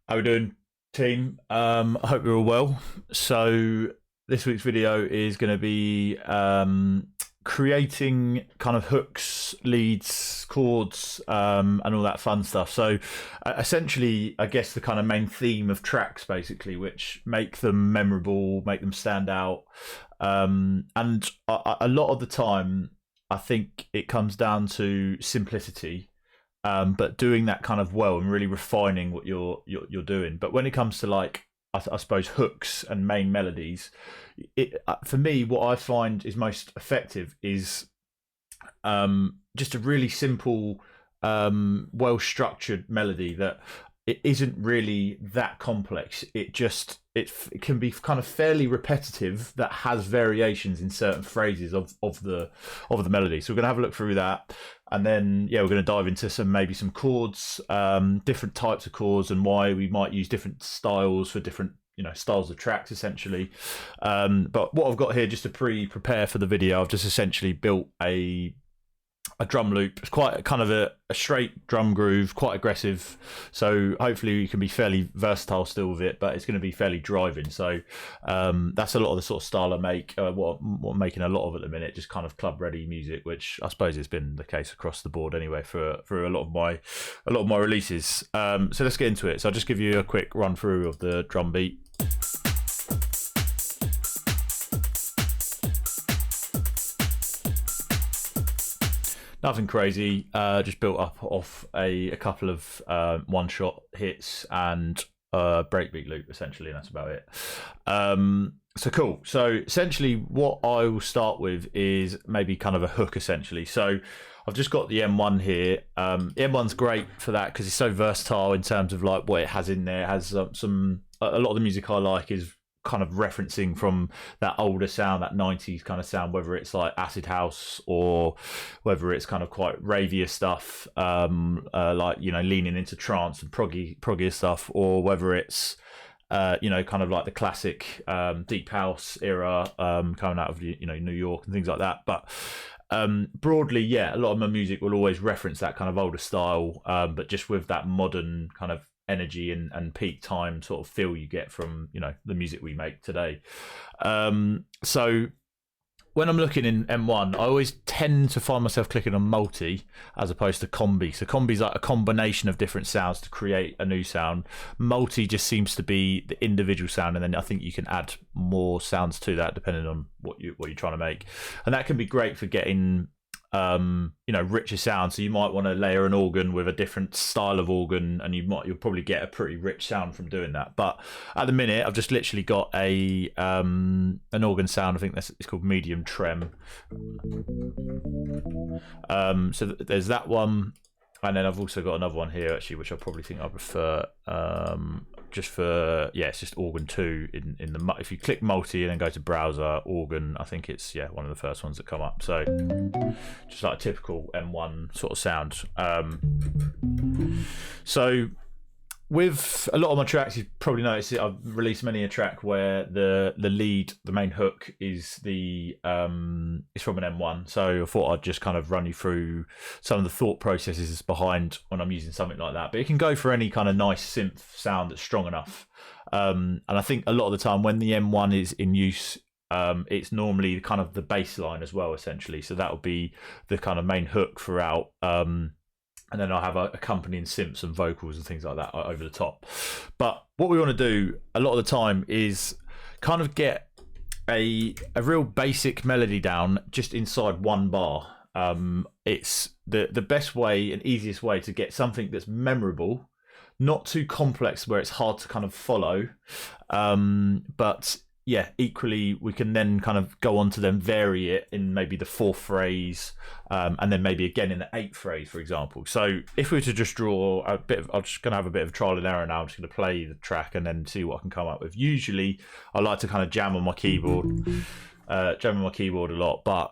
How we doing, team? I hope you're all well. So this week's video is going to be creating kind of hooks, leads, chords, and all that fun stuff. So essentially, I guess the kind of main theme of tracks, basically, which make them memorable, make them stand out. And a lot of the time, I think it comes down to simplicity. But doing that kind of well and really refining what you're doing. But when it comes to like I suppose hooks and main melodies, for me what I find is most effective is just a really simple, well structured melody that it isn't really that complex. It can be kind of fairly repetitive that has variations in certain phrases of the melody. So we're going to have a look through that, and then we're going to dive into maybe some chords, different types of chords, and why we might use different styles for different styles of tracks essentially. But what I've got here, just to prepare for the video, I've just essentially built a drum loop. It's quite kind of a straight drum groove, quite aggressive, so hopefully you can be fairly versatile still with it, but it's going to be fairly driving. So that's a lot of the sort of style I make, what I'm making a lot of at the minute, just kind of club ready music, which I suppose has been the case across the board anyway for a lot of my releases. So let's get into it. So I'll just give you a quick run through of the drum beat. Nothing crazy, just built up off a couple of one-shot hits and a breakbeat loop, essentially, and that's about it. So cool. So essentially what I will start with is maybe kind of a hook, essentially. So I've just got the M1 here. The M1's great for that because it's so versatile in terms of like what it has in there. It has a lot of the music I like is kind of referencing from that older sound, that 90s kind of sound, whether it's like acid house or whether it's kind of quite ravier stuff, like leaning into trance and proggier stuff, or whether it's kind of like the classic deep house era, coming out of New York and things like that. But broadly, a lot of my music will always reference that kind of older style, but just with that modern kind of energy and peak time sort of feel you get from the music we make today. So when I'm looking in M1, I always tend to find myself clicking on multi as opposed to combi. So combi is like a combination of different sounds to create a new sound. Multi just seems to be the individual sound, and then I think you can add more sounds to that depending on what you're trying to make, and that can be great for getting richer sound. So you might want to layer an organ with a different style of organ, and you'll probably get a pretty rich sound from doing that. But at the minute I've just literally got an organ sound. I think it's called medium trem. So there's that one, and then I've also got another one here actually, which I probably think I prefer, just for it's just organ 2 in the if you click multi and then go to browser organ, I think it's one of the first ones that come up. So just like a typical M1 sort of sound. So with a lot of my tracks, you've probably noticed it, I've released many a track where the lead, the main hook is is from an M1. So I thought I'd just kind of run you through some of the thought processes behind when I'm using something like that. But it can go for any kind of nice synth sound that's strong enough. And I think a lot of the time when the M1 is in use, it's normally kind of the bass line as well, essentially. So that will be the kind of main hook throughout. And then I'll have accompanying synths and vocals and things like that over the top. But what we want to do a lot of the time is kind of get a real basic melody down just inside one bar. It's the best way and easiest way to get something that's memorable, not too complex where it's hard to kind of follow, but equally we can then kind of go on to then vary it in maybe the 4th phrase, and then maybe again in the 8th phrase, for example. So if we were to just draw a bit of, I'm just going to have a bit of trial and error now. I'm just going to play the track and then see what I can come up with. Usually I like to kind of jam on my keyboard a lot, but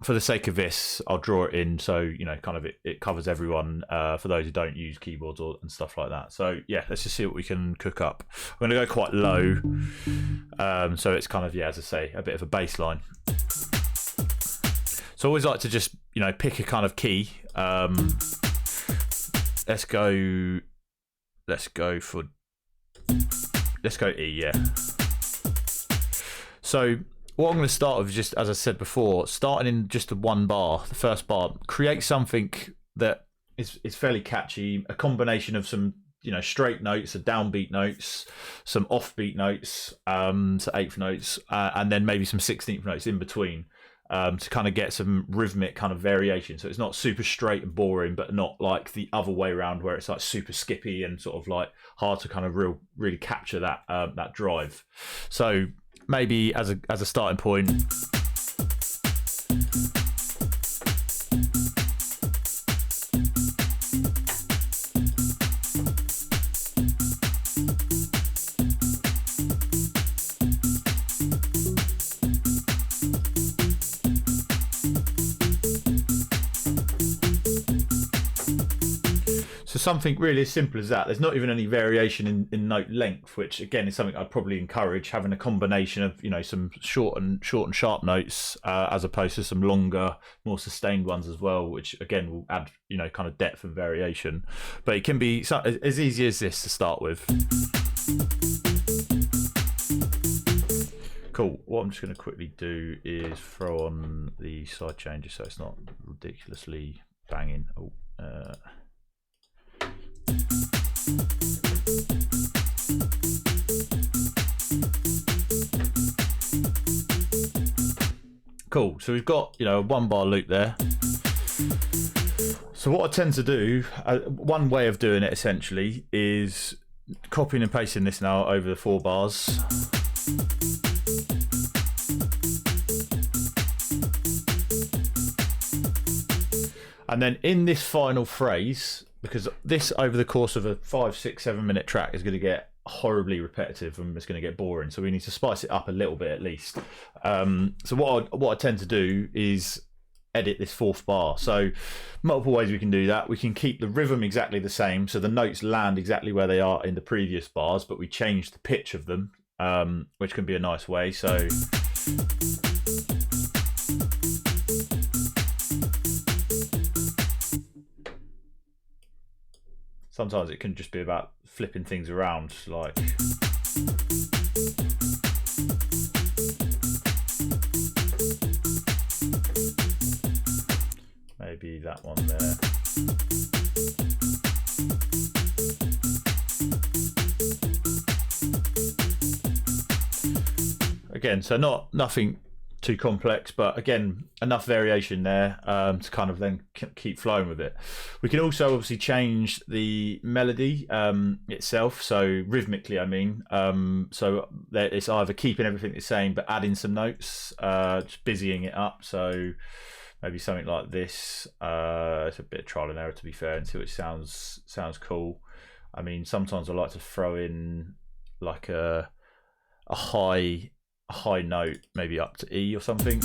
for the sake of this I'll draw it in, so kind of it covers everyone, for those who don't use keyboards and stuff like that. So let's just see what we can cook up. I'm going to go quite low, so it's kind of as I say, a bit of a bass line. So I always like to just pick a kind of key. Let's go for let's go E, yeah. So what I'm going to start with, just as I said before, starting in just the one bar, the first bar, create something that is fairly catchy, a combination of some, you know, straight notes, some downbeat notes, some offbeat notes, so eighth notes, and then maybe some 16th notes in between, to kind of get some rhythmic kind of variation. So it's not super straight and boring, but not like the other way around where it's like super skippy and sort of like hard to kind of really capture that that drive. So maybe as a starting point. So something really as simple as that. There's not even any variation in note length, which again is something I'd probably encourage, having a combination of, you know, some short and sharp notes, as opposed to some longer, more sustained ones as well, which again will add, you know, kind of depth and variation. But it can be as easy as this to start with. Cool. What I'm just going to quickly do is throw on the side changer so it's not ridiculously banging. Cool, so we've got, you know, a 1 bar loop there. So what I tend to do, one way of doing it essentially is copying and pasting this now over the 4 bars. And then in this final phrase, because this over the course of a 5, 6, 7 minute track is going to get horribly repetitive and it's going to get boring, so we need to spice it up a little bit at least. So what I tend to do is edit this 4th bar. So multiple ways we can do that. We can keep the rhythm exactly the same, so the notes land exactly where they are in the previous bars, but we change the pitch of them, which can be a nice way. So sometimes it can just be about flipping things around, like maybe that one there. Again, so nothing too complex, but again, enough variation there to kind of then keep flowing with it. We can also obviously change the melody itself, so rhythmically I mean, so that it's either keeping everything the same but adding some notes, just busying it up. So maybe something like this. It's a bit of trial and error, to be fair, until it sounds cool. I mean, sometimes I like to throw in like a high note, maybe up to E or something.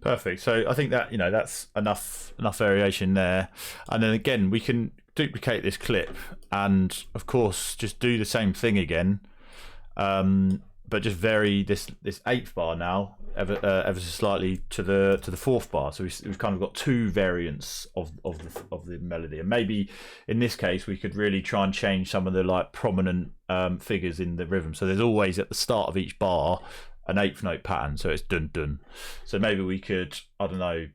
Perfect. So I think that, you know, that's enough variation there. And then again, we can duplicate this clip and of course just do the same thing again, but just vary this eighth bar now ever so slightly to the fourth bar. So we've kind of got two variants of the melody, and maybe in this case we could really try and change some of the like prominent figures in the rhythm. So there's always at the start of each bar an eighth note pattern, so it's dun dun. So maybe we could, I don't know,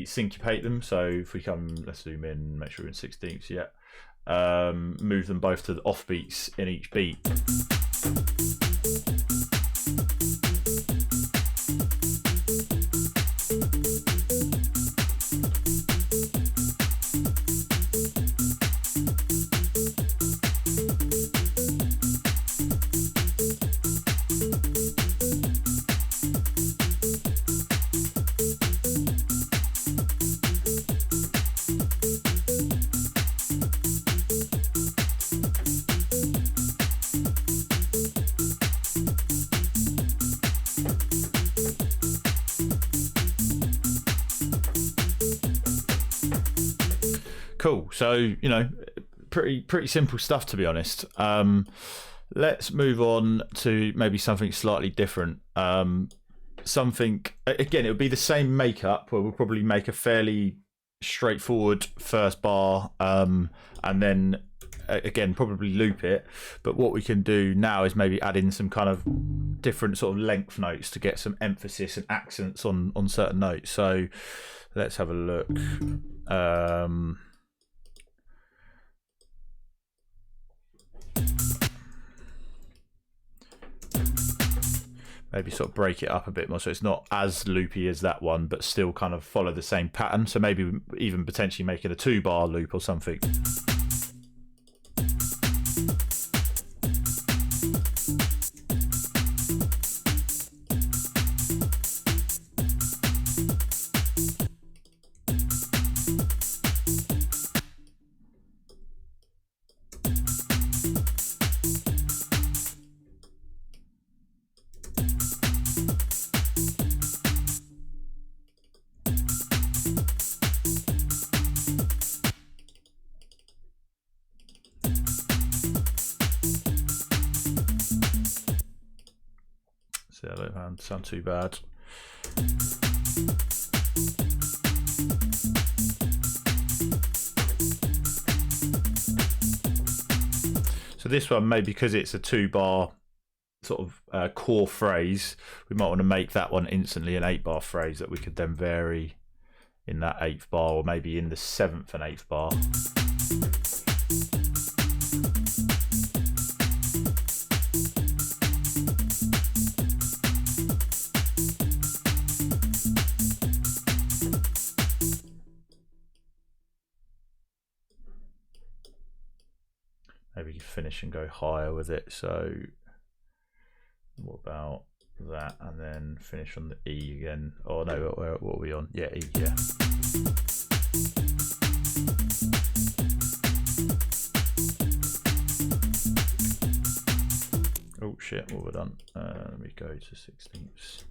syncopate them. So if we come, let's zoom in, make sure we're in 16ths. Yeah, move them both to the offbeats in each beat. Cool. So, you know, pretty simple stuff, to be honest. Let's move on to maybe something slightly different. Something, again, it would be the same makeup, where we'll probably make a fairly straightforward first bar, and then again probably loop it. But what we can do now is maybe add in some kind of different sort of length notes to get some emphasis and accents on certain notes. So let's have a look. Maybe sort of break it up a bit more so it's not as loopy as that one, but still kind of follow the same pattern. So maybe even potentially making a 2-bar loop or something. So that don't sound too bad. So this one, maybe because it's a 2-bar sort of core phrase, we might want to make that one instantly an 8-bar phrase that we could then vary in that 8th bar, or maybe in the 7th and 8th bar. Maybe finish and go higher with it. So what about that, and then finish on the E again? Oh no, what are we on? Yeah, E, yeah. Oh shit, what have we done? Let me go to 16ths.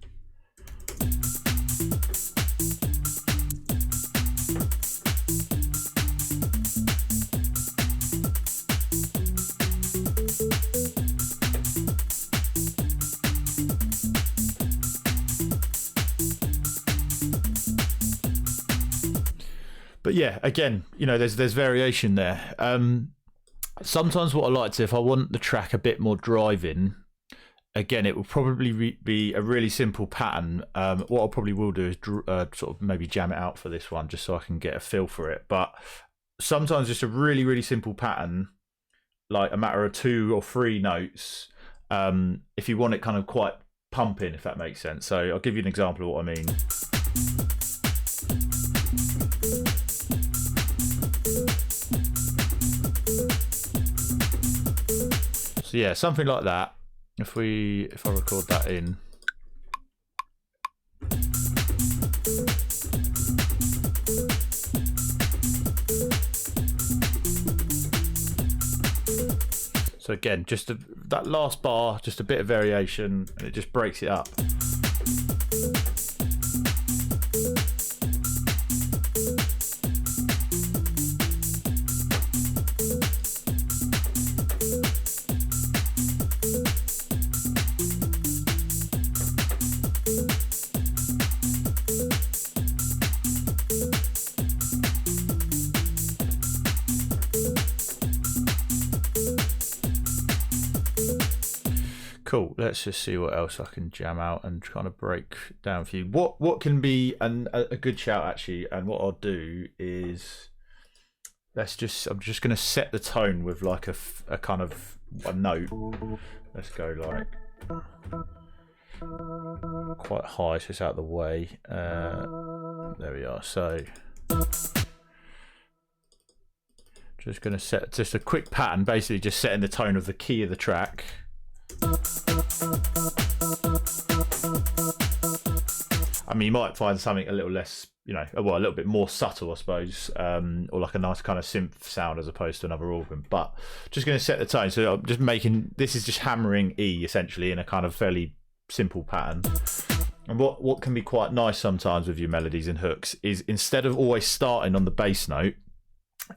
But yeah, again, you know, there's variation there. Sometimes what I like to, if I want the track a bit more driving, again, it will probably be a really simple pattern. What I probably will do is sort of maybe jam it out for this one, just so I can get a feel for it. But sometimes just a really simple pattern, like a matter of 2 or 3 notes, if you want it kind of quite pumping, if that makes sense. So I'll give you an example of what I mean. So yeah, something like that. If I record that in. So again, just that last bar, just a bit of variation, and it just breaks it up. Cool. Let's just see what else I can jam out and kind of break down for you. What can be a good shout actually, and what I'll do is I'm just going to set the tone with like a kind of a note. Let's go like quite high, so it's out of the way. There we are. So just going to set just a quick pattern, basically just setting the tone of the key of the track. I mean, you might find something a little less, you know, well, a little bit more subtle, I suppose, or like a nice kind of synth sound as opposed to another organ. But just going to set the tone. So I'm just making, this is just hammering E essentially in a kind of fairly simple pattern. And what can be quite nice sometimes with your melodies and hooks is instead of always starting on the bass note,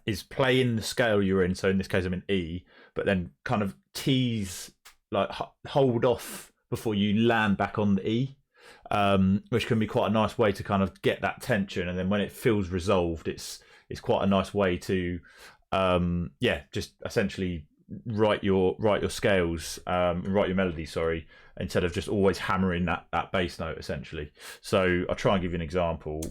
is play in the scale you're in. So in this case, I'm in E, but then kind of tease, like hold off before you land back on the E. Which can be quite a nice way to kind of get that tension, and then when it feels resolved, it's quite a nice way to just essentially write your scales, write your melody, sorry, instead of just always hammering that bass note essentially. So I'll try and give you an example.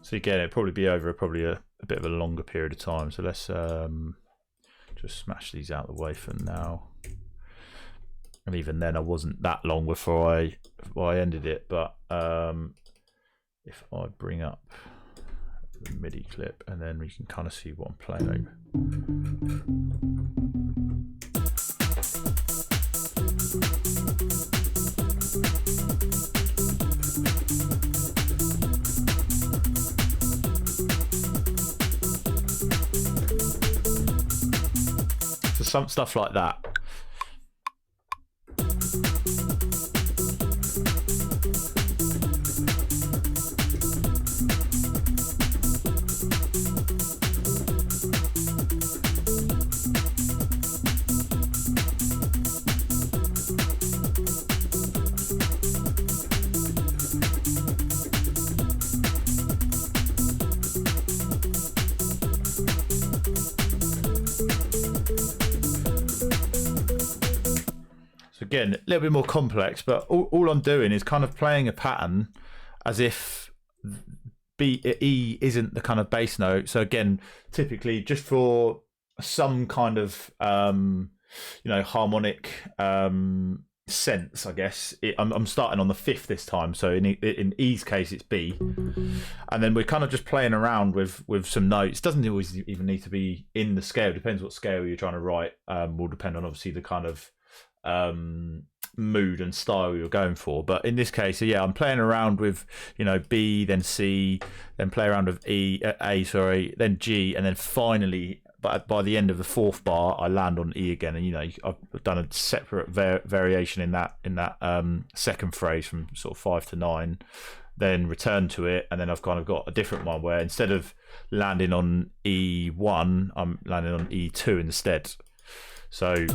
So again, it'll probably be over a bit of a longer period of time. So let's just smash these out of the way for now. And even then, I wasn't that long before I ended it. But if I bring up the MIDI clip, and then we can kind of see what I'm playing over. Some stuff like that. Again, a little bit more complex, but all I'm doing is kind of playing a pattern as if E isn't the kind of bass note. So again, typically just for some kind of harmonic sense, I guess I'm starting on the fifth this time. So in E's case, it's B, and then we're kind of just playing around with some notes. Doesn't always even need to be in the scale. Depends what scale you're trying to write. Will depend on obviously the kind of mood and style you're going for, but in this case, yeah, I'm playing around with B, then C, then play around with A, sorry, then G, and then finally, by the end of the fourth bar, I land on E again. And I've done a separate variation in that second phrase from sort of 5 to 9, then return to it, and then I've kind of got a different one where instead of landing on E1, I'm landing on E2 instead. So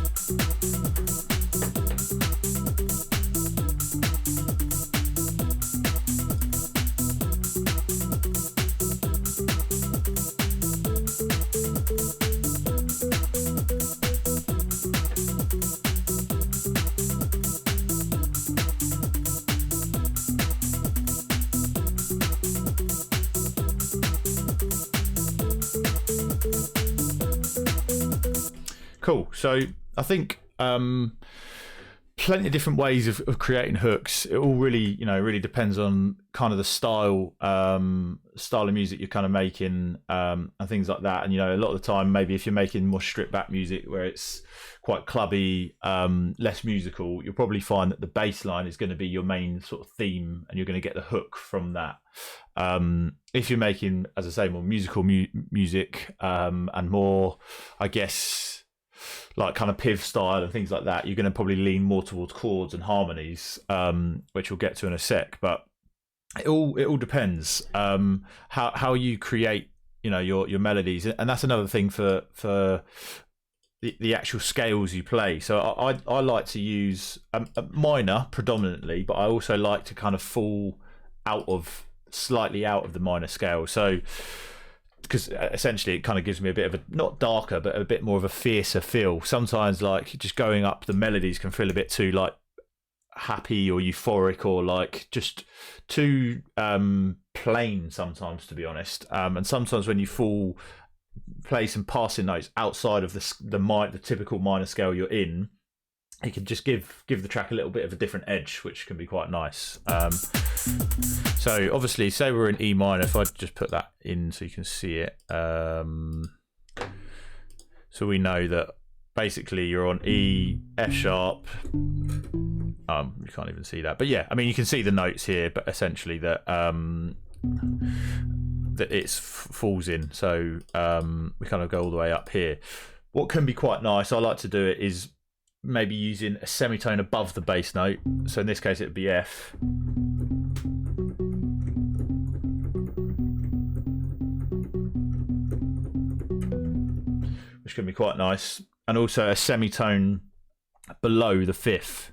cool. So I think plenty of different ways of creating hooks. It all really depends on kind of the style of music you're kind of making, and things like that. And a lot of the time, maybe if you're making more stripped back music where it's quite clubby, less musical, you'll probably find that the bass line is going to be your main sort of theme, and you're going to get the hook from that. If you're making, as I say, more musical music, and more, I guess, like kind of piv style and things like that, you're going to probably lean more towards chords and harmonies, which we'll get to in a sec. But it all depends how you create your melodies, and that's another thing for the actual scales you play. So I like to use a minor predominantly, but I also like to kind of fall slightly out of the minor scale. So because essentially it kind of gives me a bit of a, not darker, but a bit more of a fiercer feel. Sometimes like just going up the melodies can feel a bit too like happy or euphoric, or like just too plain sometimes, to be honest. And sometimes when you play some passing notes outside of the typical minor scale you're in, it can just give the track a little bit of a different edge, which can be quite nice. So obviously, say we're in E minor. If I just put that in so you can see it, so we know that basically you're on E, F sharp. You can't even see that, but yeah, I mean you can see the notes here, but essentially that that it falls in. So we kind of go all the way up here. What can be quite nice, I like to do it, is maybe using a semitone above the bass note. So in this case it would be F. Which can be quite nice. And also a semitone below the fifth.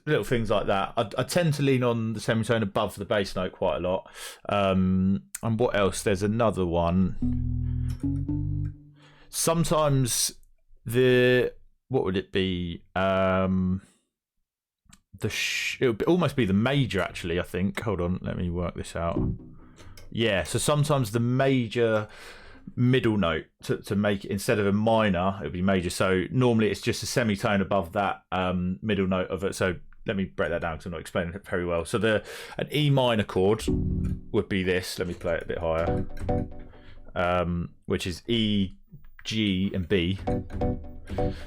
Little things like that. I tend to lean on the semitone above the bass note quite a lot. And what else? There's another one. Sometimes what would it be? It would almost be the major, actually, I think. Hold on, let me work this out. Yeah, so sometimes the major middle note to make it, instead of a minor, it would be major. So normally it's just a semitone above that middle note of it. So let me break that down because I'm not explaining it very well. So an E minor chord would be this. Let me play it a bit higher, which is E, G, and B.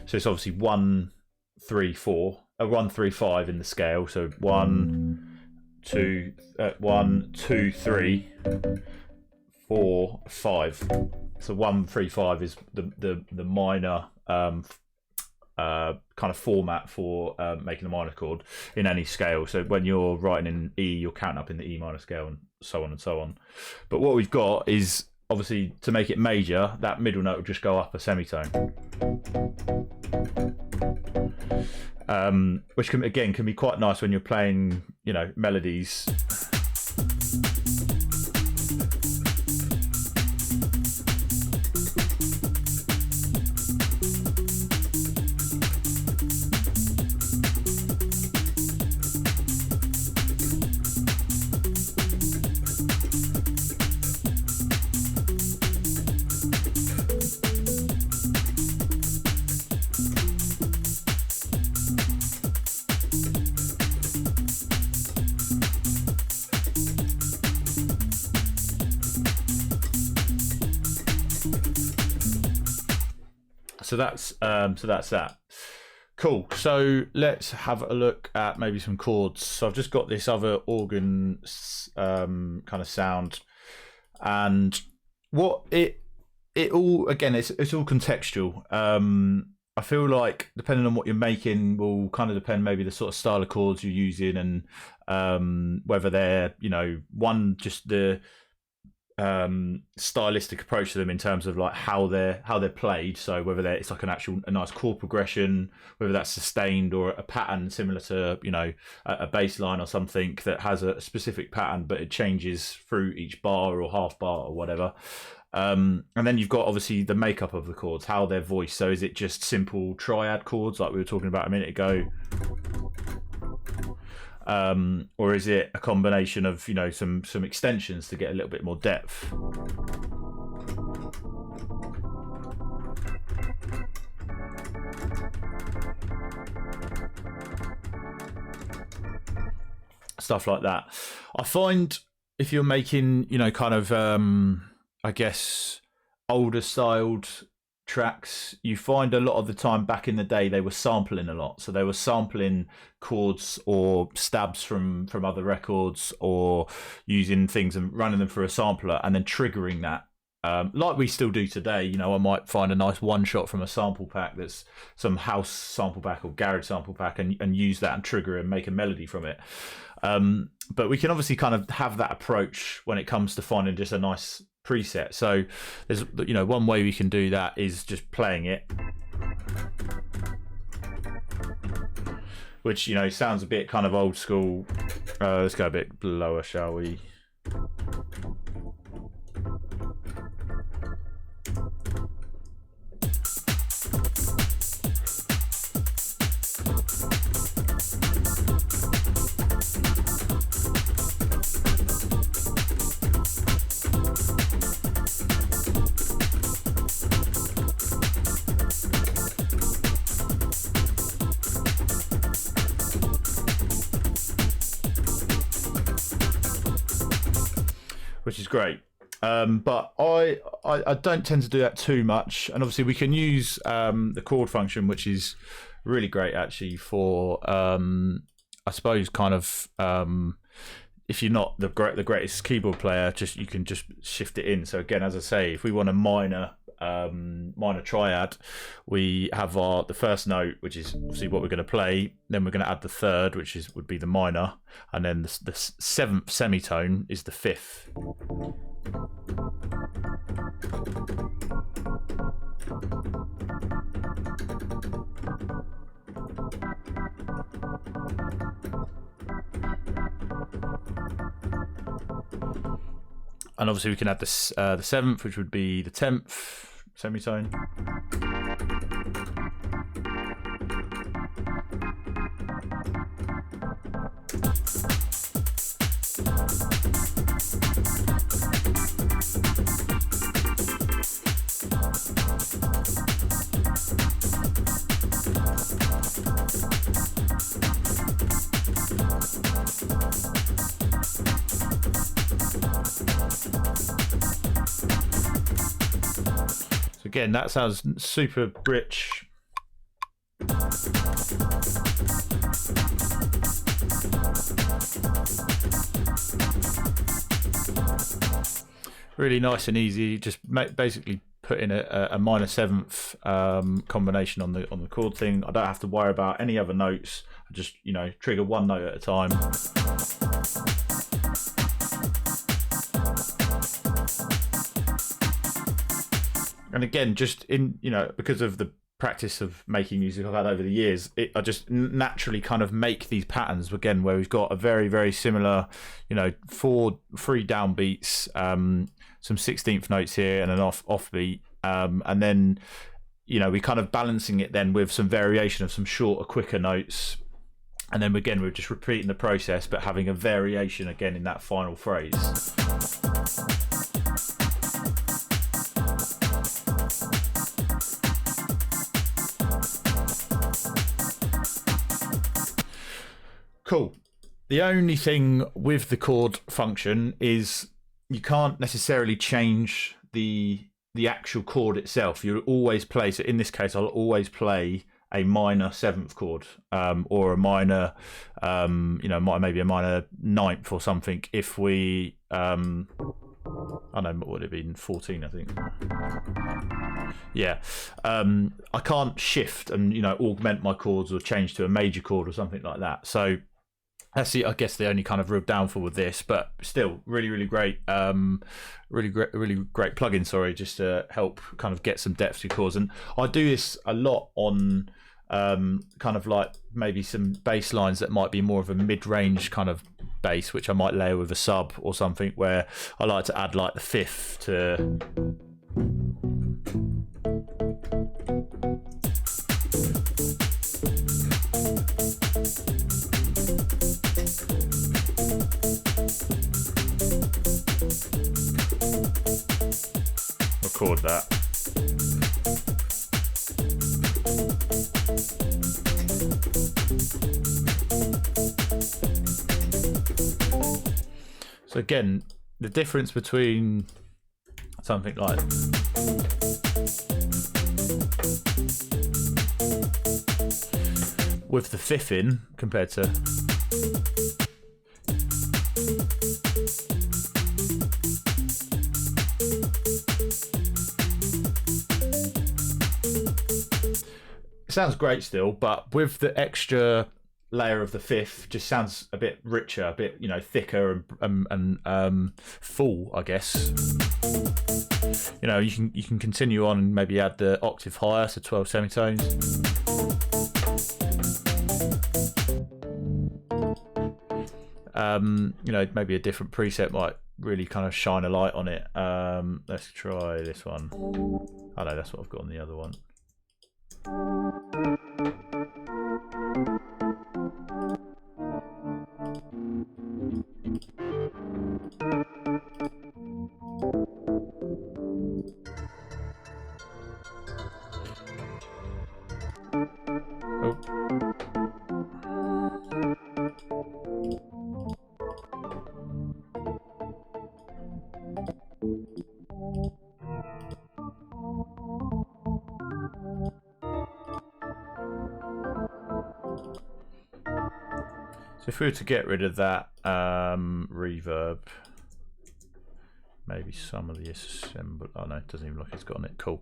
So it's obviously 1, 3, 4, 1, 3, 5 in the scale. So 1, 2, 3, 4, 5. So 1, 3, 5 is the minor kind of format for making a minor chord in any scale. So when you're writing in E, you're counting up in the E minor scale, and so on and so on. But what we've got is, obviously, to make it major, that middle note will just go up a semitone, which can be quite nice when you're playing, melodies. So that's that. Cool. So let's have a look at maybe some chords. So I've just got this other organ kind of sound, and what it all, again, it's all contextual. I feel like depending on what you're making will kind of depend maybe the sort of style of chords you're using, and whether they're one, just the stylistic approach to them in terms of like how they're played. So whether it's like a nice chord progression, whether that's sustained, or a pattern similar to a bass line or something that has a specific pattern but it changes through each bar or half bar or whatever. And then you've got obviously the makeup of the chords, how they're voiced. So is it just simple triad chords like we were talking about a minute ago, or is it a combination of some extensions to get a little bit more depth? Stuff like that. I find if you're making kind of I guess older styled tracks, you find a lot of the time back in the day they were sampling a lot. So they were sampling chords or stabs from other records, or using things and running them through a sampler and then triggering that. Like we still do today. You know, I might find a nice one shot from a sample pack that's some house sample pack or garage sample pack, and use that and trigger and make a melody from it. But we can obviously kind of have that approach when it comes to finding just a nice preset. So there's, you know, one way we can do that is just playing it, which, you know, sounds a bit kind of old school. Let's go a bit lower, shall we? Which is great. But I don't tend to do that too much. And obviously we can use the chord function, which is really great actually for, I suppose, kind of, if you're not the greatest keyboard player, you can just shift it in. So again, as I say, if we want a minor triad, we have the first note, which is obviously what we're going to play. Then we're going to add the third, which would be the minor, and then the seventh semitone is the fifth. And obviously we can add the seventh, which would be the 10th semitone. Again, that sounds super rich. Really nice and easy. Just basically put in a minor seventh combination on the chord thing. I don't have to worry about any other notes. I just, you know, trigger one note at a time. And again, just in, you know, because of the practice of making music I've had over the years, I just naturally kind of make these patterns again, where we've got a very, very similar, you know, three downbeats, some 16th notes here and an offbeat, and then, you know, we're kind of balancing it then with some variation of some shorter, quicker notes. And then again, we're just repeating the process, but having a variation again in that final phrase. Cool. The only thing with the chord function is you can't necessarily change the actual chord itself. You'll always play, so in this case I'll always play a minor seventh chord, or a minor, you know, maybe a minor ninth or something. If we, I don't know, what would it be, 14, I think. Yeah, I can't shift and, you know, augment my chords or change to a major chord or something like that. So that's I guess the only kind of real downfall with this, but still really, really great, really great plugin. Sorry, just to help kind of get some depth to chords. And I do this a lot on kind of like maybe some bass lines that might be more of a mid-range kind of bass, which I might layer with a sub or something, where I like to add like the fifth to. Record that. So again, the difference between something like with the fifth in compared to. It sounds great still, but with the extra layer of the fifth, just sounds a bit richer, a bit, you know, thicker and full, I guess. You know, you can continue on and maybe add the octave higher, so 12 semitones. You know, maybe a different preset might really kind of shine a light on it. Let's try this one. Oh no, that's what I've got on the other one. So if we were to get rid of that reverb, maybe some of the assemble. Oh no, it doesn't even look like it's got on it. Cool.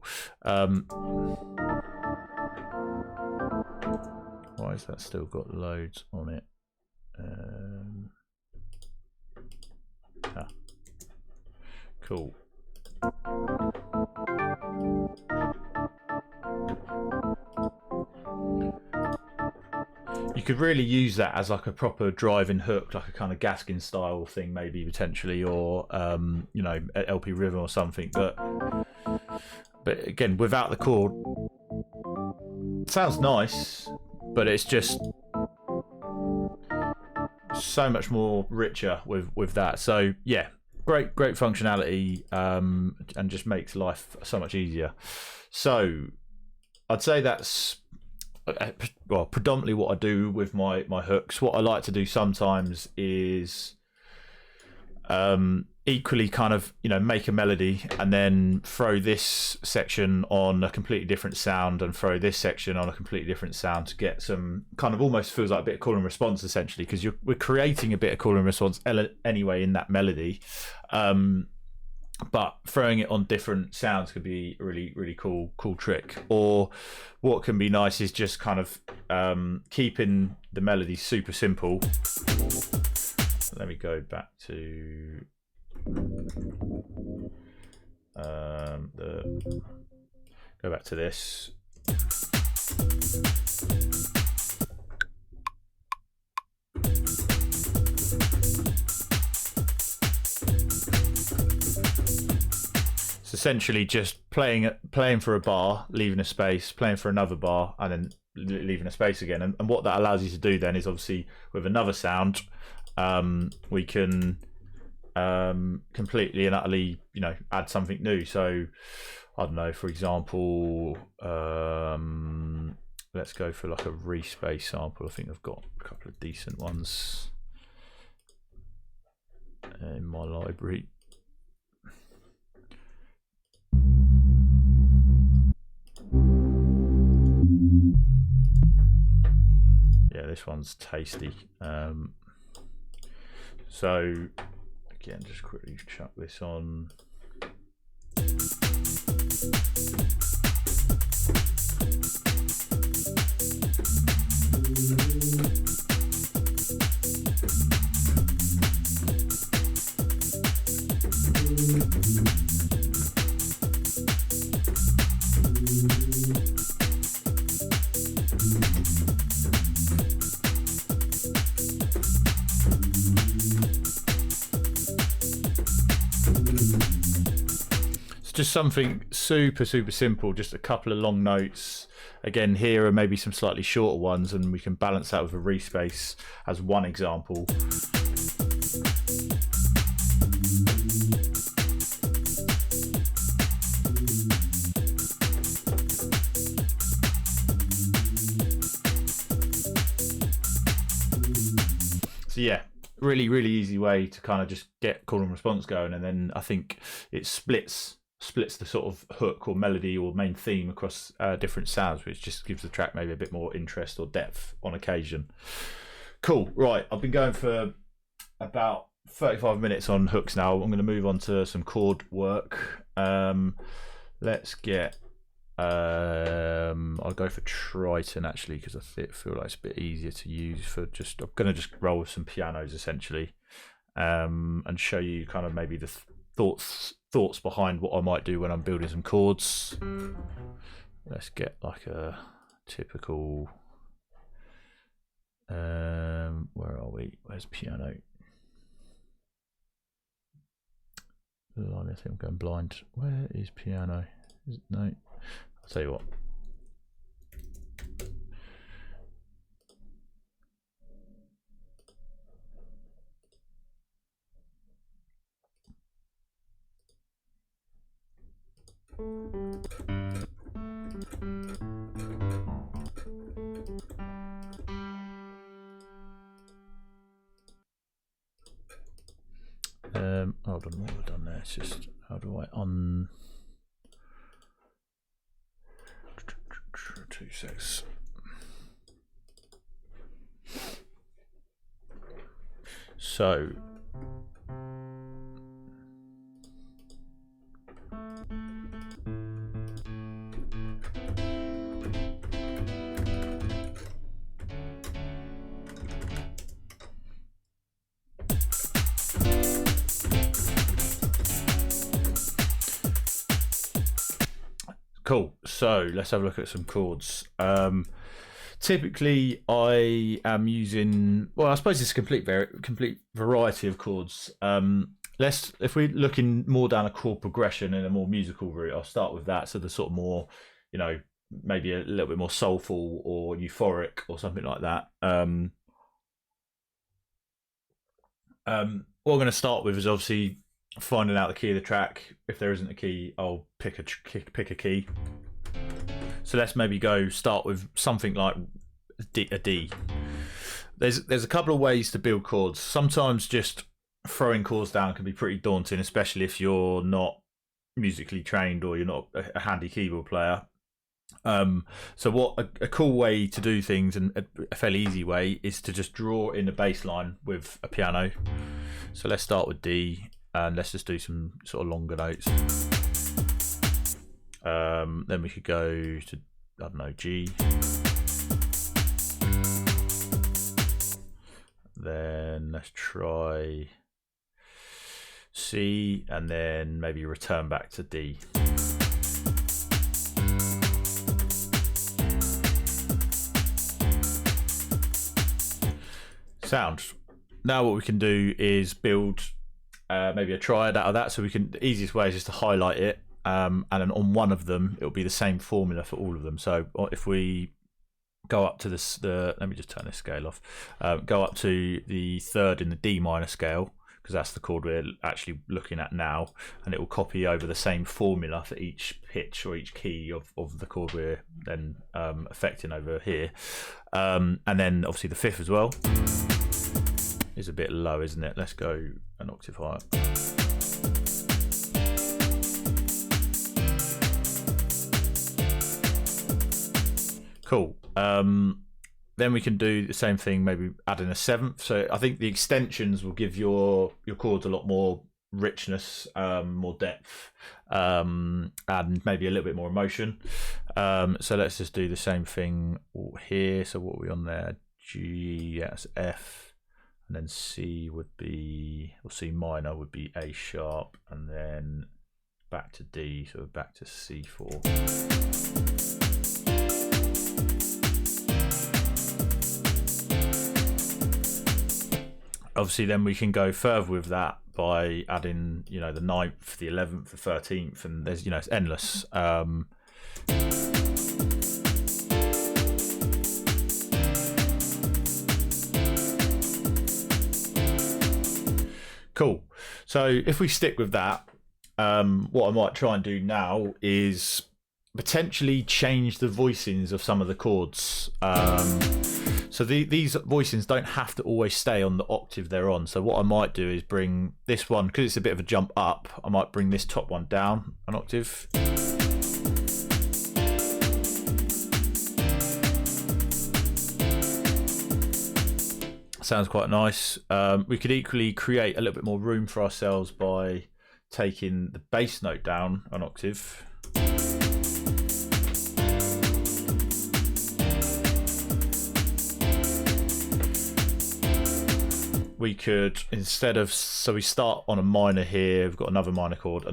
Why has that still got loads on it? Cool. You could really use that as like a proper driving hook, like a kind of Gaskin style thing, maybe potentially, or you know, LP rhythm or something. But again, without the chord, it sounds nice, but it's just so much more richer with that. So yeah, great functionality, and just makes life so much easier. So I'd say that's, well, predominantly what I do with my hooks. What I like to do sometimes is equally kind of, you know, make a melody and then throw this section on a completely different sound and throw this section on a completely different sound to get some kind of, almost feels like a bit of call and response essentially, because we're creating a bit of call and response anyway in that melody. But throwing it on different sounds could be a really cool trick. Or what can be nice is just kind of keeping the melody super simple. Let me go back to go back to this. It's essentially just playing for a bar, leaving a space, playing for another bar, and then leaving a space again. And what that allows you to do then is, obviously with another sound, we can completely and utterly, you know, add something new. So I don't know, for example, let's go for like a respace sample. I think I've got a couple of decent ones in my library. Yeah, this one's tasty. So again, just quickly chuck this on. Just something super simple, just a couple of long notes. Again, here are maybe some slightly shorter ones, and we can balance that with a respace as one example. So yeah, really easy way to kind of just get call and response going, and then I think it splits splits the sort of hook or melody or main theme across different sounds, which just gives the track maybe a bit more interest or depth on occasion. Cool. Right, I've been going for about 35 minutes on hooks now. I'm going to move on to some chord work. Let's get I'll go for Triton actually, because I feel like it's a bit easier to use for just, I'm going to just roll with some pianos essentially, and show you kind of maybe the thoughts behind what I might do when I'm building some chords. Let's get like a typical where are we? Where's piano? I think I'm going blind. Where is piano? No, I'll tell you what. Hold on, what have I done there? It's just, how do I 2 secs. So cool. So let's have a look at some chords. Typically, I am using, well, I suppose it's a complete variety of chords. If we're looking more down a chord progression in a more musical route, I'll start with that. So the sort of more, you know, maybe a little bit more soulful or euphoric or something like that. What I'm going to start with is obviously finding out the key of the track. If there isn't a key, I'll pick a key. So let's maybe start with something like a D. There's a couple of ways to build chords. Sometimes just throwing chords down can be pretty daunting, especially if you're not musically trained or you're not a handy keyboard player. So what a cool way to do things, and a fairly easy way, is to just draw in the bass line with a piano. So let's start with D, and let's just do some sort of longer notes. Then we could go to, I don't know, G. Then let's try C, and then maybe return back to D. Sound. Now what we can do is build maybe a triad out of that. So we can, the easiest way is just to highlight it, and then on one of them it'll be the same formula for all of them. So if we go up to this, let me just turn this scale off, go up to the third in the D minor scale, because that's the chord we're actually looking at now, and it will copy over the same formula for each pitch or each key of the chord we're then affecting over here. And then obviously the fifth as well is a bit low, isn't it? Let's go an octave higher. Cool. Then we can do the same thing, maybe add in a seventh. So I think the extensions will give your chords a lot more richness, more depth, and maybe a little bit more emotion. So let's just do the same thing here. So what are we on there? G, that's F, and then C would be, or C minor would be A sharp, and then back to D, so back to C4. Obviously, then we can go further with that by adding, you know, the 9th, the 11th, the 13th, and there's, you know, it's endless. Cool. So if we stick with that, what I might try and do now is potentially change the voicings of some of the chords. So these voicings don't have to always stay on the octave they're on. So what I might do is bring this one, because it's a bit of a jump up, I might bring this top one down an octave. Sounds quite nice. We could equally create a little bit more room for ourselves by taking the bass note down an octave. We could, instead of, so we start on a minor here, we've got another minor chord,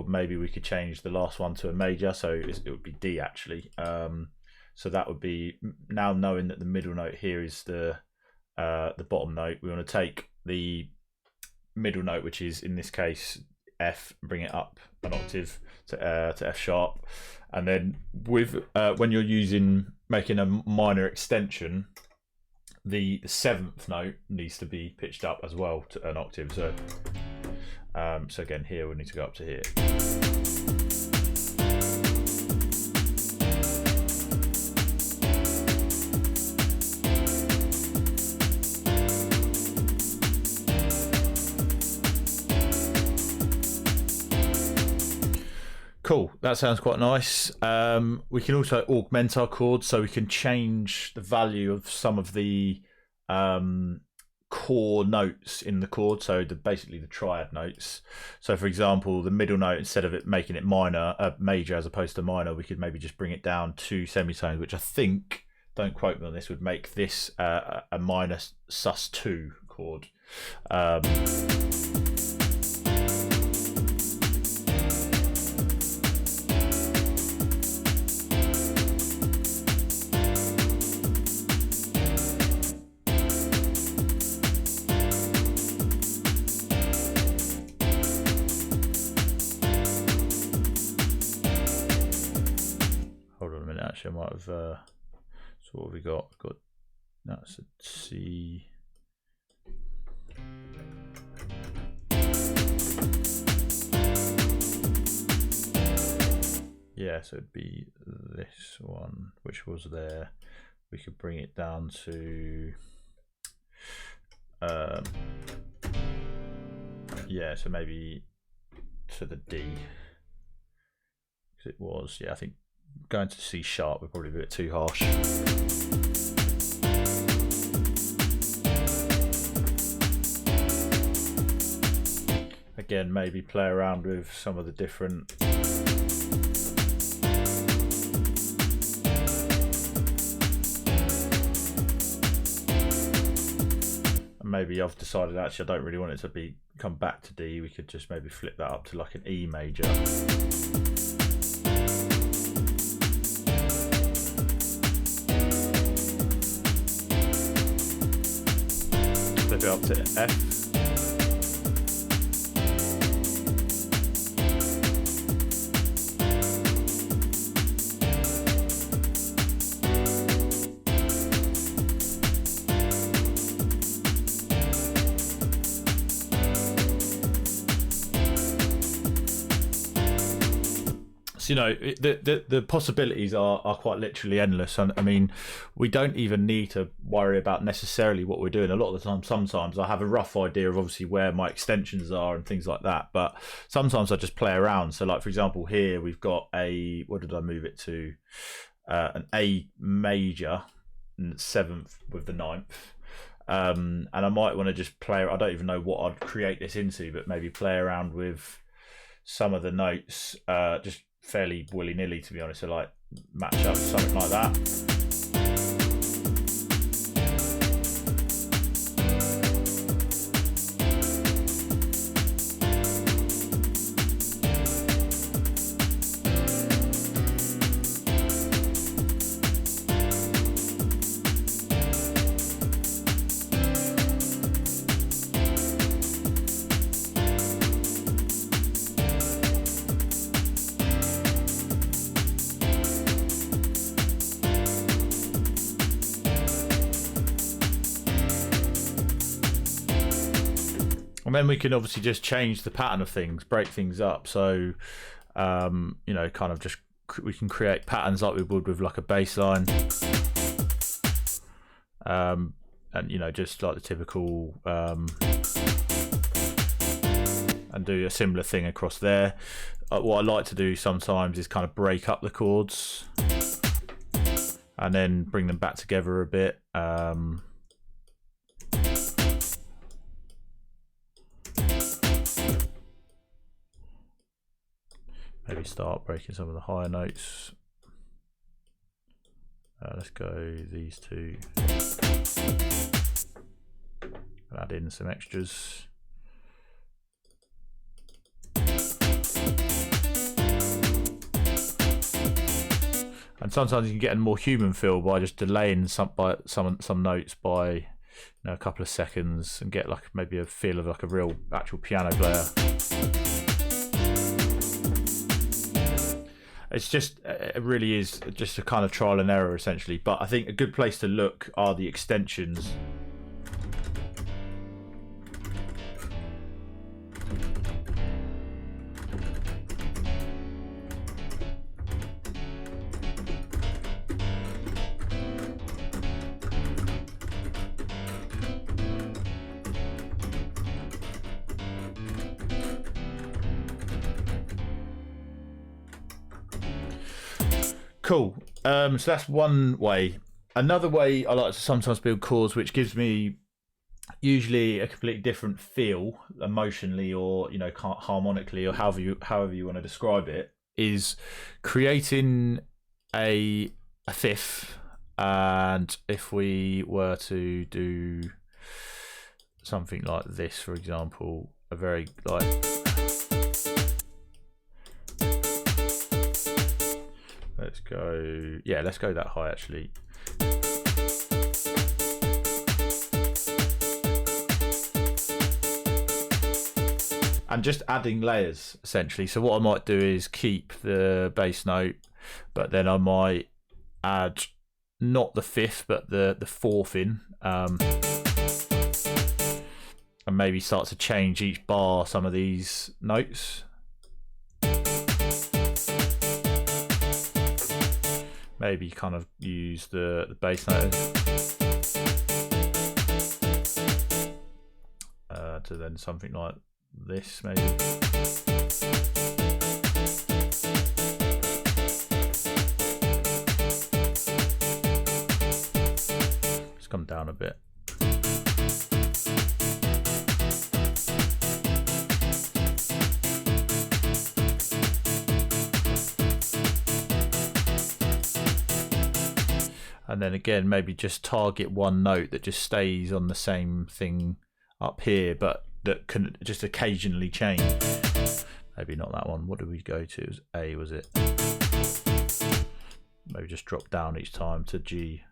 maybe we could change the last one to a major, so it would be D actually. So that would be, now knowing that the middle note here is the bottom note, we want to take the middle note, which is in this case F, bring it up an octave to F sharp, and then with when you're making a minor extension, the seventh note needs to be pitched up as well to an octave. So so again here we need to go up to here. Cool, that sounds quite nice. We can also augment our chords, so we can change the value of some of the core notes in the chord, so basically the triad notes. So for example, the middle note, instead of it making it major as opposed to minor, we could maybe just bring it down 2 semitones, which I think, don't quote me on this, would make this a minor sus2 chord. Actually, I might have. So what have we got? We've got, that's a C. Yeah, so it'd be this one, which was there. We could bring it down to. Yeah, so maybe to the D. Because it was, yeah, I think. Going to C sharp would probably be a bit too harsh. Again, maybe play around with some of the different and maybe I've decided actually I don't really want it to come back to D. We could just maybe flip that up to like an E major. Flip it up to F. You know, the possibilities are quite literally endless. I mean, we don't even need to worry about necessarily what we're doing. A lot of the time, sometimes I have a rough idea of obviously where my extensions are and things like that, but sometimes I just play around. So like, for example, here we've got a, what did I move it to? An A major, 7th with the 9th. And I might want to just play, I don't even know what I'd create this into, but maybe play around with some of the notes, just fairly willy-nilly, to be honest. So like match up something like that. And then we can obviously just change the pattern of things, break things up. So, you know, kind of just, we can create patterns like we would with like a bass line. and just like the typical, and do a similar thing across there. What I like to do sometimes is kind of break up the chords and then bring them back together a bit. Maybe start breaking some of the higher notes. Let's go these two and add in some extras. And sometimes you can get a more human feel by just delaying some notes by a couple of seconds and get like maybe a feel of like a real actual piano player. It really is just a kind of trial and error essentially. But I think a good place to look are the extensions. Cool. So that's one way. Another way I like to sometimes build chords, which gives me usually a completely different feel emotionally, or harmonically, or however you want to describe it, is creating a fifth. And if we were to do something like this, for example, a very like. Let's go that high actually. And just adding layers essentially. So what I might do is keep the bass note, but then I might add not the fifth but the fourth in, and maybe start to change each bar some of these notes. Maybe kind of use the bass note to then something like this, maybe. Just come down a bit. And then again, maybe just target one note that just stays on the same thing up here, but that can just occasionally change. Maybe not that one. What did we go to? It was A, was it? Maybe just drop down each time to G.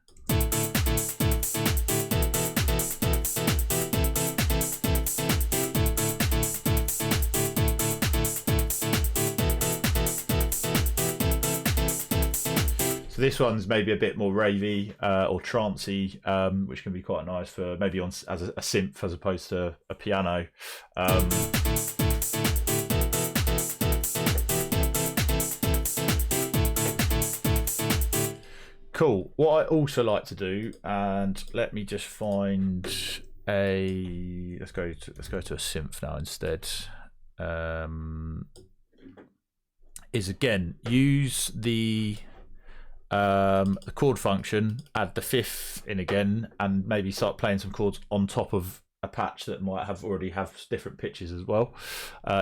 So this one's maybe a bit more ravey or trancey, which can be quite nice for maybe as a synth as opposed to a piano. Cool. What I also like to do, and let me just find let's go to a synth now instead. Is again use the chord function, add the fifth in again, and maybe start playing some chords on top of a patch that might already have different pitches as well,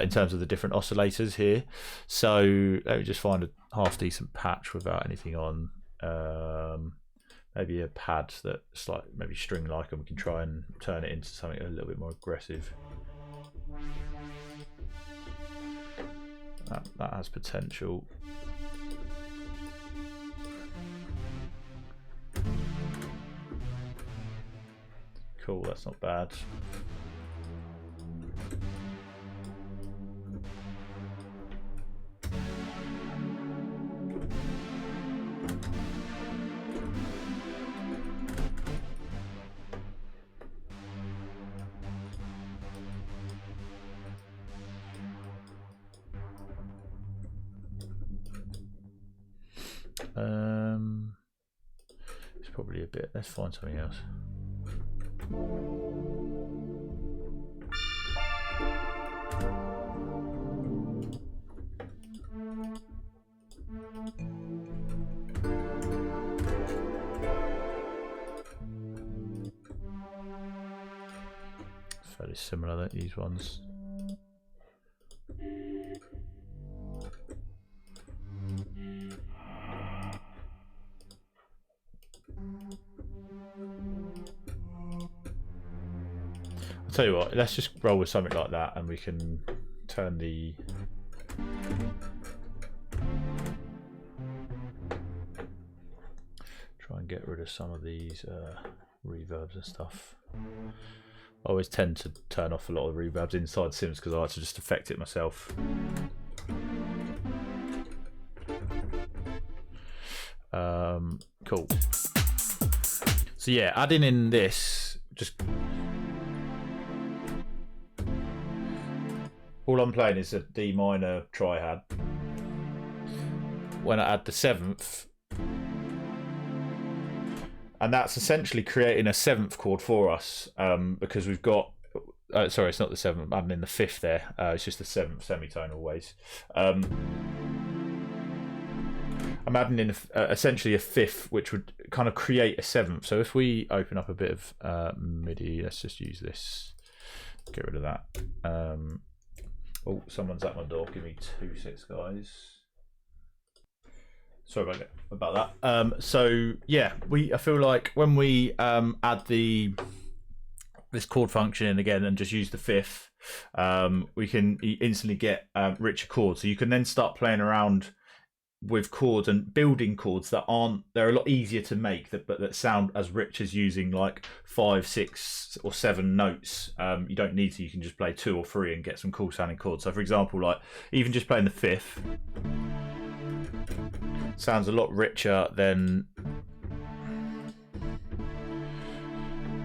in terms of the different oscillators here. So let me just find a half decent patch without anything on. Maybe a pad that's like maybe string like, and we can try and turn it into something a little bit more aggressive. That has potential. Cool, that's not bad. It's probably a bit. Let's find something else. It's fairly similar, these ones. I'll tell you what, let's just roll with something like that and we can turn the try and get rid of some of these reverbs and stuff. I always tend to turn off a lot of reverbs inside Sims because I like to just affect it myself. Cool. So yeah, adding in this, just all I'm playing is a D minor triad. When I add the 7th, and that's essentially creating a 7th chord for us, because we've got sorry, it's not the 7th, I'm in the 5th there, it's just the 7th semitone always. I'm adding in essentially a 5th, which would kind of create a 7th. So if we open up a bit of MIDI, let's just use this, get rid of that. Oh, someone's at my door, give me 2 seconds, guys. Sorry about that. So yeah, I feel like when we add this chord function in again and just use the 5th, we can instantly get richer chords. So you can then start playing around with chords and building chords that they're a lot easier to make but that sound as rich as using like 5, 6 or 7 notes. You don't need to, you can just play 2 or 3 and get some cool sounding chords. So for example, like even just playing the 5th sounds a lot richer than,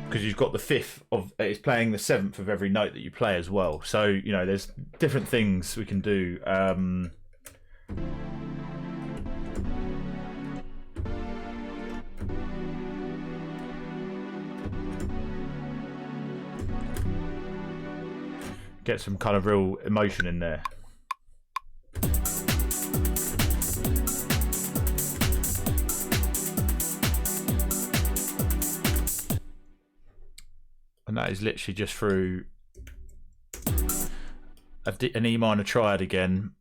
because you've got the 5th of it's playing the 7th of every note that you play as well. So you know, there's different things we can do. Get some kind of real emotion in there. And that is literally just through an E minor triad again,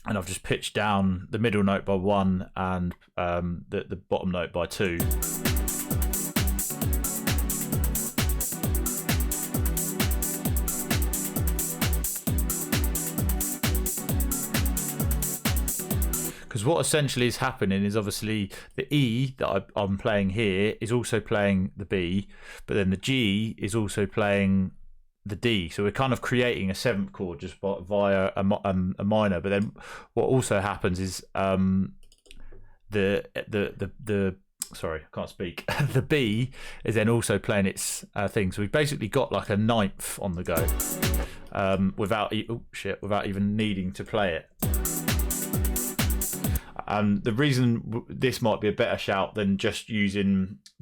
and I've just pitched down the middle note by 1 and the bottom note by 2. Because what essentially is happening is obviously the E that I'm playing here is also playing the B, but then the G is also playing the D. So we're kind of creating a 7th chord just via a minor. But then what also happens is sorry, I can't speak. The B is then also playing its thing. So we've basically got like a 9th on the go without even needing to play it. And the reason this might be a better shout than just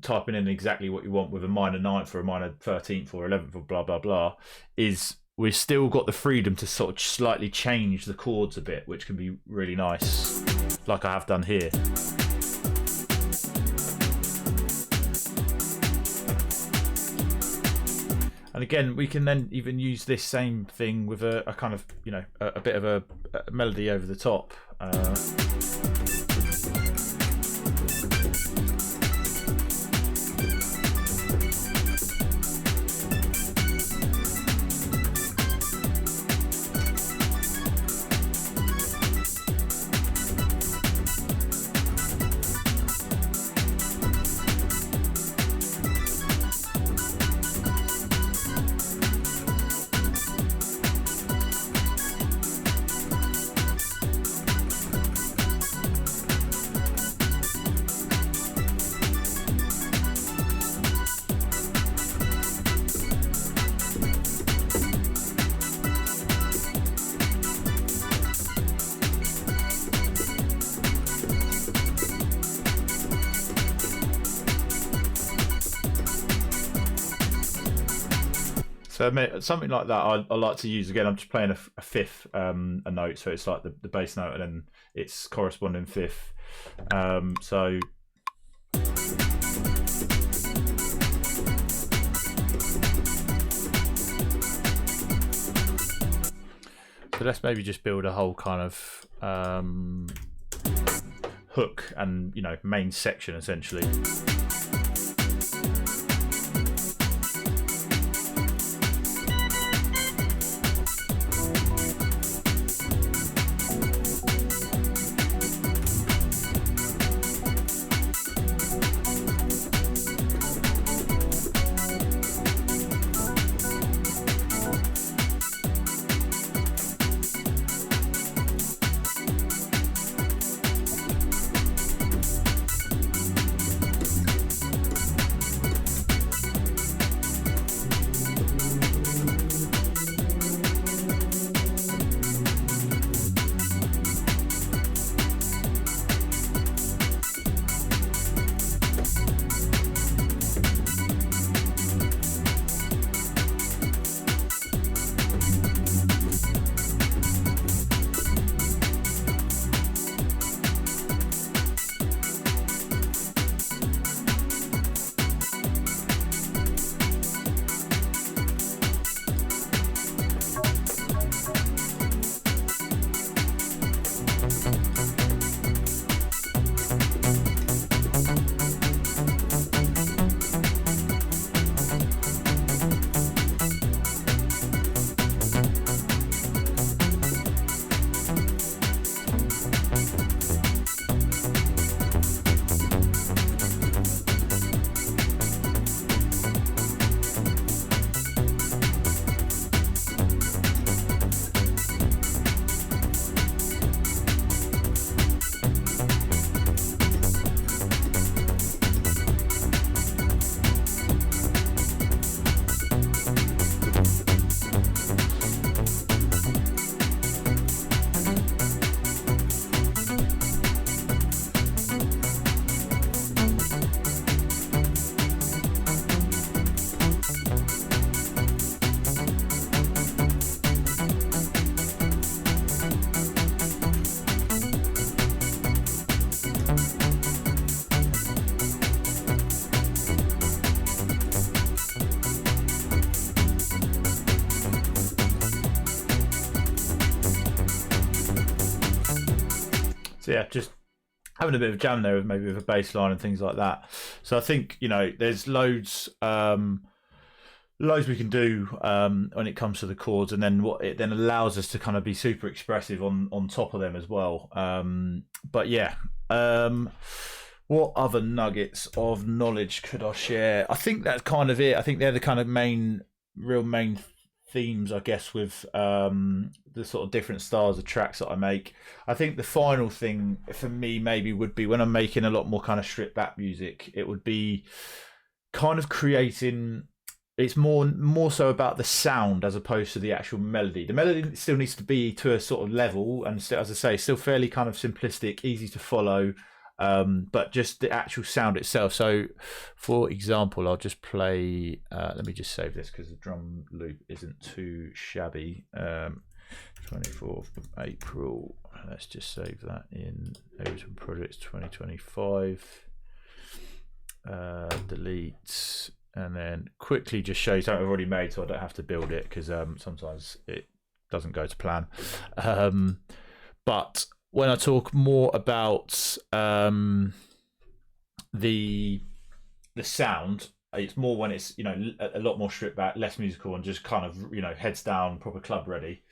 typing in exactly what you want with a minor 9th or a minor 13th or 11th or blah, blah, blah, is we've still got the freedom to sort of slightly change the chords a bit, which can be really nice, like I have done here. And again, we can then even use this same thing with a kind of, you know, a bit of a melody over the top. So something like that I like to use. Again, I'm just playing a fifth a note, so it's like the bass note and then its corresponding fifth. So let's maybe just build a whole kind of hook and, you know, main section essentially. So yeah, just having a bit of jam there, maybe with a bass line and things like that. So I think, you know, there's loads we can do when it comes to the chords, and then what it then allows us to kind of be super expressive on top of them as well. But yeah, what other nuggets of knowledge could I share? I think that's kind of it. I think they're the kind of real main themes, I guess, with the sort of different styles of tracks that I make. I think the final thing for me maybe would be when I'm making a lot more kind of stripped back music, it would be kind of creating, it's more so about the sound as opposed to the actual melody. The melody still needs to be to a sort of level, and still, as I say, still fairly kind of simplistic, easy to follow, but just the actual sound itself. So for example, I'll just play, let me just save this because the drum loop isn't too shabby. 24th of April, let's just save that in Ableton Projects 2025, delete, and then quickly just show you something I've already made so I don't have to build it, because sometimes it doesn't go to plan. But when I talk more about the sound, it's more when it's, you know, a lot more stripped back, less musical, and just kind of, you know, heads down, proper club ready.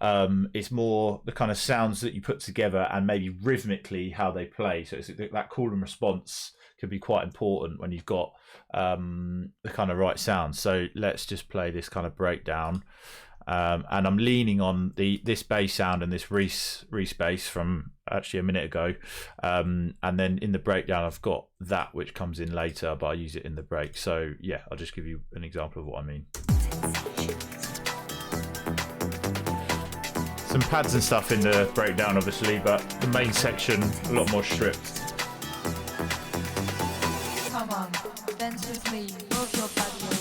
It's more the kind of sounds that you put together and maybe rhythmically how they play. So it's that call and response can be quite important when you've got the kind of right sound. So let's just play this kind of breakdown. And I'm leaning on this bass sound and this Reese bass from actually a minute ago, and then in the breakdown I've got that which comes in later, but I use it in the break. So yeah, I'll just give you an example of what I mean. Some pads and stuff in the breakdown obviously, but the main section a lot more stripped. Come on, dance with me, move your body around.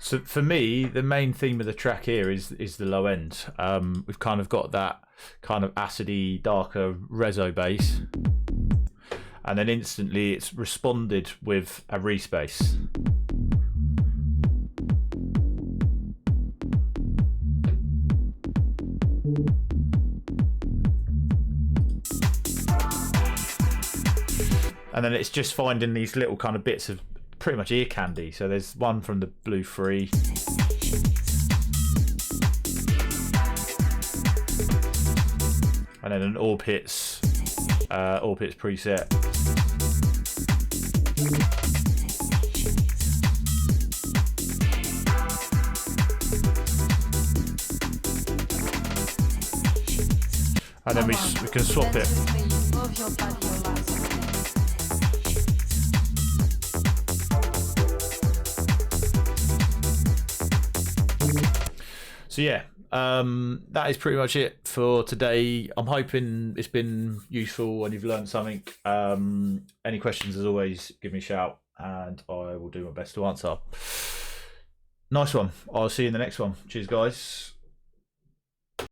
So for me, the main theme of the track here is the low end. We've kind of got that kind of acidy, darker reso bass, and then instantly it's responded with a respace. And then it's just finding these little kind of bits of pretty much ear candy. So there's one from the Blue 3. And then an Orb Hits preset. And then we can swap it. So yeah, that is pretty much it for today. I'm hoping it's been useful and you've learned something. Any questions, as always, give me a shout and I will do my best to answer. Nice one. I'll see you in the next one. Cheers, guys.